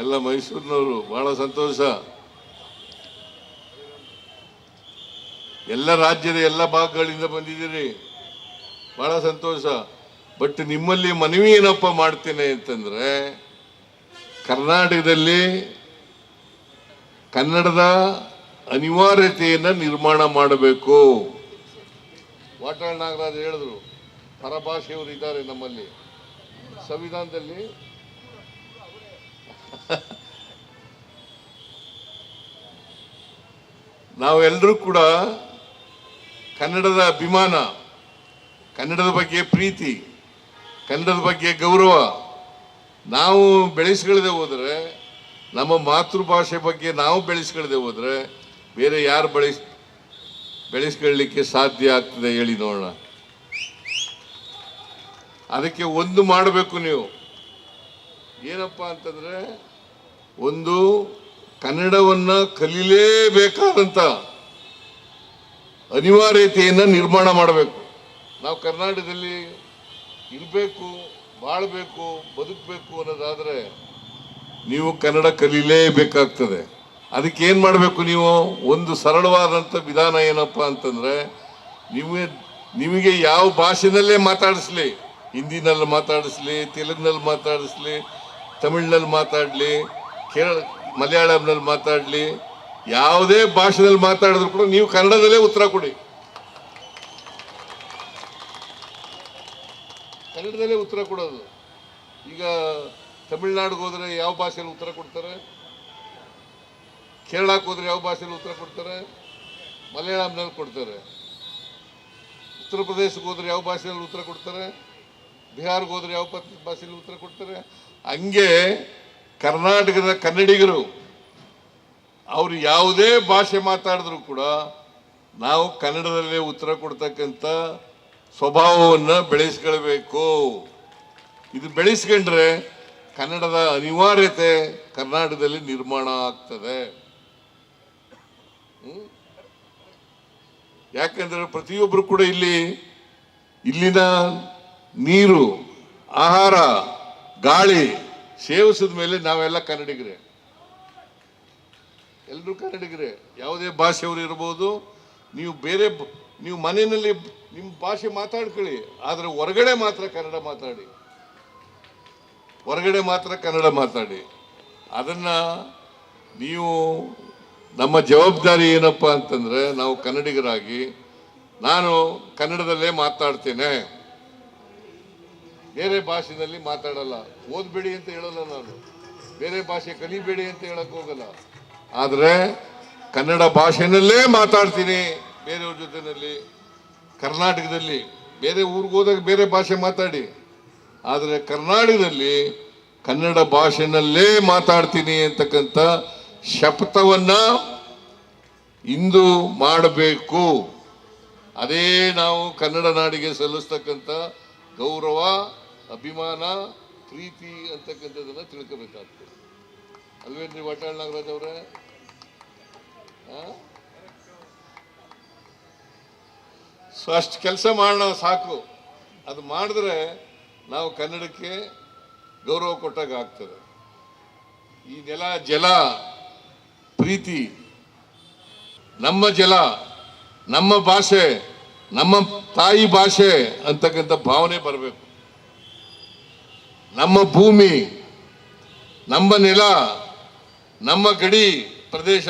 ಎಲ್ಲ ಮೈಸೂರಿನವರು, ಬಹಳ ಸಂತೋಷ. ಎಲ್ಲ ರಾಜ್ಯದ ಎಲ್ಲ ಭಾಗಗಳಿಂದ ಬಂದಿದ್ದೀರಿ, ಬಹಳ ಸಂತೋಷ. ಬಟ್ ನಿಮ್ಮಲ್ಲಿ ಮನವಿ ಏನಪ್ಪ ಮಾಡ್ತೇನೆ ಅಂತಂದ್ರೆ, ಕರ್ನಾಟಕದಲ್ಲಿ ಕನ್ನಡದ ಅನಿವಾರ್ಯತೆಯನ್ನು ನಿರ್ಮಾಣ ಮಾಡಬೇಕು. ವಾಟಾಳ್ ನಾಗರಾಜ್ ಹೇಳಿದ್ರು, ಪರಭಾಷೆಯವರು ಇದ್ದಾರೆ ನಮ್ಮಲ್ಲಿ ಸಂವಿಧಾನದಲ್ಲಿ. ನಾವೆಲ್ಲರೂ ಕೂಡ ಕನ್ನಡದ ಅಭಿಮಾನ, ಕನ್ನಡದ ಬಗ್ಗೆ ಪ್ರೀತಿ, ಕನ್ನಡದ ಬಗ್ಗೆ ಗೌರವ ನಾವು ಬೆಳೆಸ್ಕೊಳ್ಳದೆ ಹೋದರೆ, ನಮ್ಮ ಮಾತೃಭಾಷೆ ಬಗ್ಗೆ ನಾವು ಬೆಳೆಸ್ಕೊಳ್ಳದೆ ಹೋದರೆ ಬೇರೆ ಯಾರು ಬೆಳೆಸ್ಕೊಳ್ಳಲಿಕ್ಕೆ ಸಾಧ್ಯ ಆಗ್ತದೆ ಹೇಳಿ ನೋಡೋಣ. ಅದಕ್ಕೆ ಒಂದು ಮಾಡಬೇಕು ನೀವು, ಏನಪ್ಪ ಅಂತಂದ್ರೆ, ಒಂದು ಕನ್ನಡವನ್ನ ಕಲೀಲೇಬೇಕಾದಂತ ಅನಿವಾರ್ಯತೆಯನ್ನು ನಿರ್ಮಾಣ ಮಾಡಬೇಕು. ನಾವು ಕರ್ನಾಟಕದಲ್ಲಿ ಇರಬೇಕು, ಬಾಳಬೇಕು, ಬದುಕಬೇಕು ಅನ್ನೋದಾದ್ರೆ ನೀವು ಕನ್ನಡ ಕಲೀಲೇಬೇಕಾಗ್ತದೆ. ಅದಕ್ಕೆ ಏನು ಮಾಡಬೇಕು ನೀವು? ಒಂದು ಸರಳವಾದಂಥ ವಿಧಾನ ಏನಪ್ಪ ಅಂತಂದ್ರೆ, ನಿಮಗೆ ಯಾವ ಭಾಷೆನಲ್ಲೇ ಮಾತಾಡಿಸ್ಲಿ, ಹಿಂದಿನಲ್ಲಿ ಮಾತಾಡಿಸ್ಲಿ, ತೆಲುಗಿನಲ್ಲಿ ಮಾತಾಡಿಸ್ಲಿ, ತಮಿಳಿನಲ್ಲಿ ಮಾತಾಡಲಿ, ಮಲಯಾಳಂನಲ್ಲಿ ಮಾತಾಡಲಿ, ಯಾವುದೇ ಭಾಷೆನಲ್ಲಿ ಮಾತಾಡಿದ್ರು ಕೂಡ ನೀವು ಕನ್ನಡದಲ್ಲೇ ಉತ್ತರ ಕೊಡಿ. ಕನ್ನಡದಲ್ಲೇ ಉತ್ತರ ಕೊಡೋದು. ಈಗ ತಮಿಳ್ನಾಡಿಗೆ ಹೋದ್ರೆ ಯಾವ ಭಾಷೆಯಲ್ಲಿ ಉತ್ತರ ಕೊಡ್ತಾರೆ? ಕೇರಳಕ್ಕೆ ಹೋದ್ರೆ ಯಾವ ಭಾಷೆಯಲ್ಲಿ ಉತ್ತರ ಕೊಡ್ತಾರೆ? ಮಲಯಾಳಂನಲ್ಲಿ ಕೊಡ್ತಾರೆ. ಉತ್ತರ ಪ್ರದೇಶಕ್ಕೆ ಹೋದ್ರೆ ಯಾವ ಭಾಷೆಯಲ್ಲಿ ಉತ್ತರ ಕೊಡ್ತಾರೆ? ಬಿಹಾರ್ಗೆ ಹೋದ್ರೆ ಯಾವ ಭಾಷೆಯಲ್ಲಿ ಉತ್ತರ ಕೊಡ್ತಾರೆ? ಹಂಗೆ ಕರ್ನಾಟಕದ ಕನ್ನಡಿಗರು ಅವರು ಯಾವುದೇ ಭಾಷೆ ಮಾತಾಡಿದ್ರು ಕೂಡ ನಾವು ಕನ್ನಡದಲ್ಲೇ ಉತ್ತರ ಕೊಡ್ತಕ್ಕಂಥ ಸ್ವಭಾವವನ್ನು ಬೆಳೆಸ್ಕೊಳ್ಬೇಕು. ಇದು ಬೆಳೆಸ್ಕೊಂಡ್ರೆ ಕನ್ನಡದ ಅನಿವಾರ್ಯತೆ ಕರ್ನಾಟಕದಲ್ಲಿ ನಿರ್ಮಾಣ ಆಗ್ತದೆ. ಯಾಕಂದ್ರೆ ಪ್ರತಿಯೊಬ್ಬರು ಕೂಡ ಇಲ್ಲಿನ ನೀರು, ಆಹಾರ, ಗಾಳಿ ಸೇವಿಸಿದ ಮೇಲೆ ನಾವೆಲ್ಲ ಕನ್ನಡಿಗರೇ, ಎಲ್ಲರೂ ಕನ್ನಡಿಗರೇ. ಯಾವುದೇ ಭಾಷೆಯವರು ಇರ್ಬೋದು. ನೀವು ಮನೆಯಲ್ಲಿ ನಿಮ್ಮ ಭಾಷೆ ಮಾತಾಡ್ಕೊಳ್ಳಿ, ಆದರೆ ಹೊರಗಡೆ ಮಾತ್ರ ಕನ್ನಡ ಮಾತಾಡಿ, ಹೊರಗಡೆ ಮಾತ್ರ ಕನ್ನಡ ಮಾತಾಡಿ. ಅದನ್ನ ನೀವು, ನಮ್ಮ ಜವಾಬ್ದಾರಿ ಏನಪ್ಪ ಅಂತಂದ್ರೆ, ನಾವು ಕನ್ನಡಿಗರಾಗಿ ನಾನು ಕನ್ನಡದಲ್ಲೇ ಮಾತಾಡ್ತೇನೆ, ಬೇರೆ ಭಾಷೆಯಲ್ಲಿ ಮಾತಾಡಲ್ಲ. ಓದ್ಬೇಡಿ ಅಂತ ಹೇಳಲ್ಲ ನಾನು, ಬೇರೆ ಭಾಷೆ ಕಲಿಬೇಡಿ ಅಂತ ಹೇಳಕ್ ಹೋಗಲ್ಲ. ಆದರೆ ಕನ್ನಡ ಭಾಷೆನಲ್ಲೇ ಮಾತಾಡ್ತೀನಿ ಬೇರೆಯವ್ರ ಜೊತೆಯಲ್ಲಿ. ಕರ್ನಾಟಕದಲ್ಲಿ ಬೇರೆ ಊರಿಗೆ ಹೋದಾಗ ಬೇರೆ ಭಾಷೆ ಮಾತಾಡಿ, ಆದರೆ ಕರ್ನಾಟಕದಲ್ಲಿ ಕನ್ನಡ ಭಾಷೆನಲ್ಲೇ ಮಾತಾಡ್ತೀನಿ ಅಂತಕ್ಕಂಥ ಶಪಥವನ್ನ ಇಂದು ಮಾಡಬೇಕು. ಅದೇ ನಾವು ಕನ್ನಡ ನಾಡಿಗೆ ಸಲ್ಲಿಸ್ತಕ್ಕಂಥ ಗೌರವ, ಅಭಿಮಾನ, ಪ್ರೀತಿ ಅಂತಕ್ಕಂಥದ್ದನ್ನ ತಿಳ್ಕೋಬೇಕಾಗ್ತದೆ. ಅಲ್ವೇನ್ರಿ ವಾಟಾಳ್ ನಾಗರಾಜ್ ಅವರೇ? ಸೊ ಅಷ್ಟು ಕೆಲಸ ಮಾಡೋಣ ಸಾಕು. ಅದು ಮಾಡಿದ್ರೆ ನಾವು ಕನ್ನಡಕ್ಕೆ ಗೌರವ ಕೊಟ್ಟಾಗ ಆಗ್ತದೆ. ಈ ನೆಲ, ಜಲ, ಪ್ರೀತಿ, ನಮ್ಮ ಜಲ, ನಮ್ಮ ಭಾಷೆ, ನಮ್ಮ ತಾಯಿ ಭಾಷೆ ಅಂತಕ್ಕಂಥ ಭಾವನೆ ಬರಬೇಕು. ನಮ್ಮ ಭೂಮಿ, ನಮ್ಮ ನೆಲ, ನಮ್ಮ ಗಡಿ ಪ್ರದೇಶ